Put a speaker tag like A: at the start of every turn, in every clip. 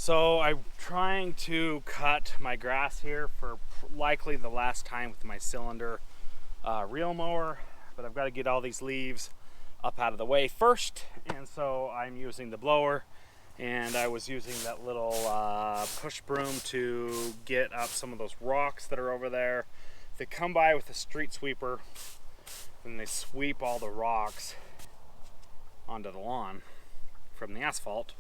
A: So I'm trying to cut my grass here for likely the last time with my cylinder reel mower, but I've got to get all these leaves up out of the way first, and so I'm using the blower, and I was using that little push broom to get up some of those rocks that are over there. They come by with a street sweeper and they sweep all the rocks onto the lawn from the asphalt,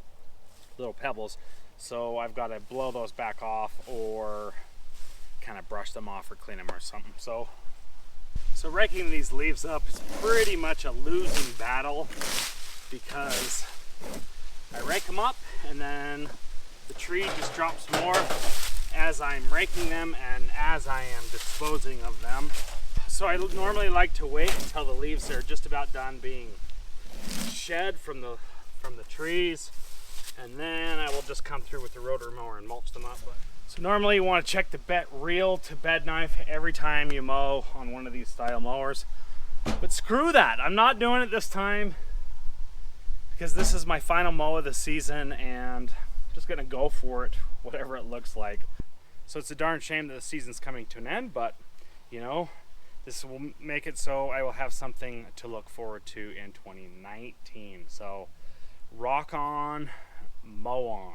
A: little pebbles. So I've got to blow those back off or kind of brush them off or clean them or something. So raking these leaves up is pretty much a losing battle because I rake them up and then the tree just drops more as I'm raking them and as I am disposing of them. So I normally like to wait until the leaves are just about done being shed from the trees, and then I will just come through with the rotary mower and mulch them up. So normally you want to check the reel to bed knife every time you mow on one of these style mowers, but screw that, I'm not doing it this time because this is my final mow of the season and I'm just gonna go for it, whatever it looks like. So it's a darn shame that the season's coming to an end, but you know, this will make it so I will have something to look forward to in 2019. So rock on, mow on.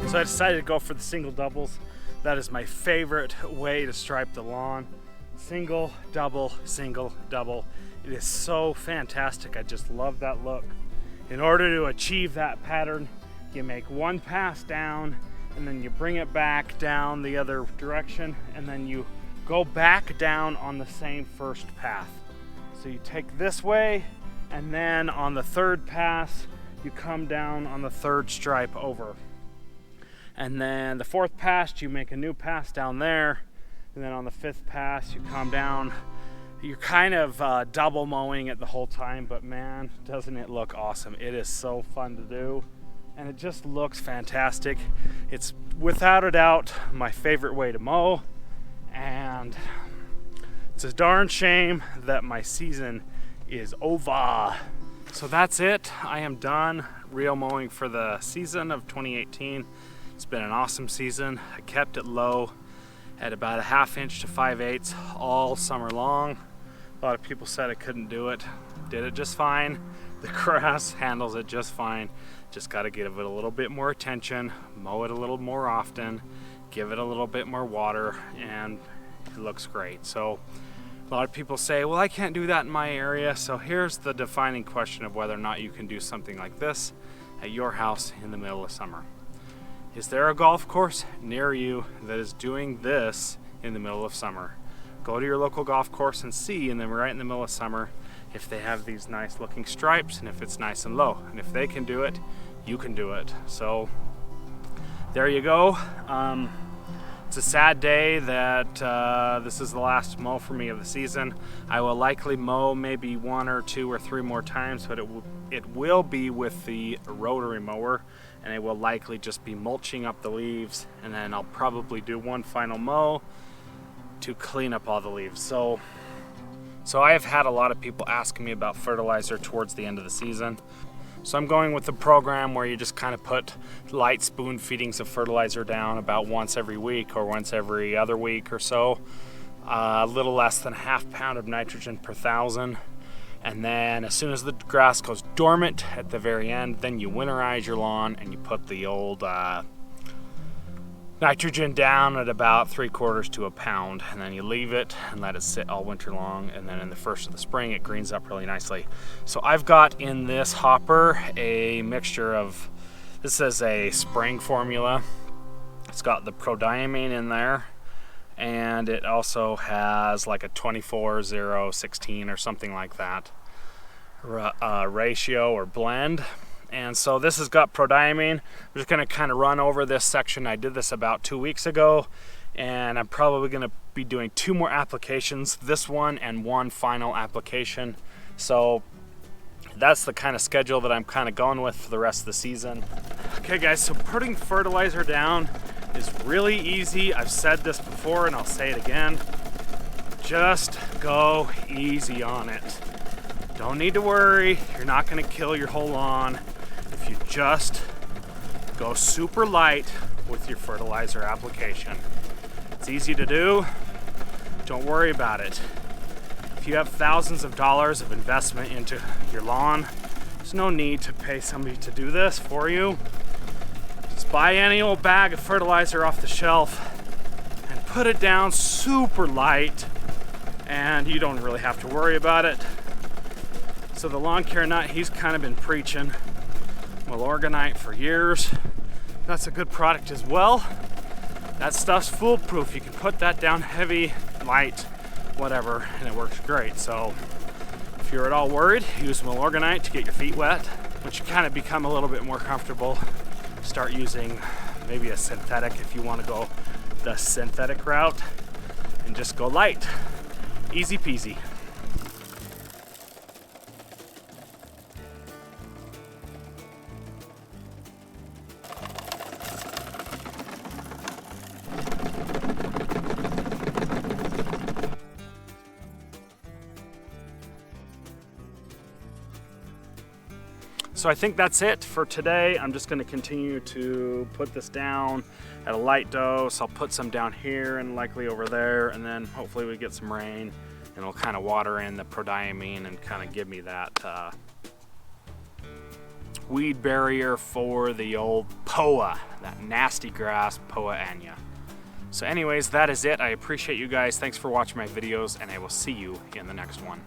A: So I decided to go for the single doubles. That is my favorite way to stripe the lawn. Single, double, single, double. It is so fantastic. I just love that look. In order to achieve that pattern, you make one pass down and then you bring it back down the other direction and then you go back down on the same first path. So you take this way and then on the third pass, you come down on the third stripe over. And then the fourth pass, you make a new pass down there. And then on the fifth pass, you come down. You're kind of double mowing it the whole time, but man, doesn't it look awesome. It is so fun to do. And it just looks fantastic. It's without a doubt my favorite way to mow. And it's a darn shame that my season is over. So that's it. I am done reel mowing for the season of 2018. It's been an awesome season. I kept it low at about 1/2 inch to 5/8 all summer long. A lot of people said I couldn't do it. Did it just fine. The grass handles it just fine. Just got to give it a little bit more attention, mow it a little more often, give it a little bit more water, and it looks great. So a lot of people say, well, I can't do that in my area. So here's the defining question of whether or not you can do something like this at your house in the middle of summer. Is there a golf course near you that is doing this in the middle of summer? Go to your local golf course and see, and then right in the middle of summer, if they have these nice looking stripes and if it's nice and low. And if they can do it, you can do it. So there you go. It's a sad day that this is the last mow for me of the season. I will likely mow maybe 1 or 2 or 3 more times, but it will be with the rotary mower, and it will likely just be mulching up the leaves, and then I'll probably do one final mow to clean up all the leaves. So I have had a lot of people asking me about fertilizer towards the end of the season. So I'm going with the program where you just kind of put light spoon feedings of fertilizer down about once every week or once every other week or so. A little less than 1/2 pound of nitrogen per 1,000. And then as soon as the grass goes dormant at the very end. Then you winterize your lawn and you put the old nitrogen down at about 3/4 to a pound, and then you leave it and let it sit all winter long, and then in the first of the spring it greens up really nicely. So I've got in this hopper a mixture of, this is a spring formula. It's got the prodiamine in there, and it also has like a 24-0-16 or something like that ratio or blend. And so this has got prodiamine. I'm just gonna kind of run over this section. I did this about 2 weeks ago, and I'm probably gonna be doing 2 more applications, this one and 1 final application. So that's the kind of schedule that I'm kind of going with for the rest of the season. Okay guys, so putting fertilizer down is really easy. I've said this before and I'll say it again. Just go easy on it. Don't need to worry, you're not gonna kill your whole lawn if you just go super light with your fertilizer application. It's easy to do, don't worry about it. If you have thousands of dollars of investment into your lawn, there's no need to pay somebody to do this for you. Just buy any old bag of fertilizer off the shelf and put it down super light, and you don't really have to worry about it. So the lawn care nut, he's kind of been preaching Milorganite for years. That's a good product as well. That stuff's foolproof. You can put that down heavy, light, whatever, and it works great. So if you're at all worried, use Milorganite to get your feet wet. Once you kind of become a little bit more comfortable, start using maybe a synthetic if you want to go the synthetic route, and just go light. Easy peasy. So I think that's it for today. I'm just gonna continue to put this down at a light dose. I'll put some down here and likely over there, and then hopefully we get some rain and it'll kind of water in the prodiamine and kind of give me that weed barrier for the old POA, that nasty grass, Poa annua. So anyways, that is it. I appreciate you guys. Thanks for watching my videos, and I will see you in the next one.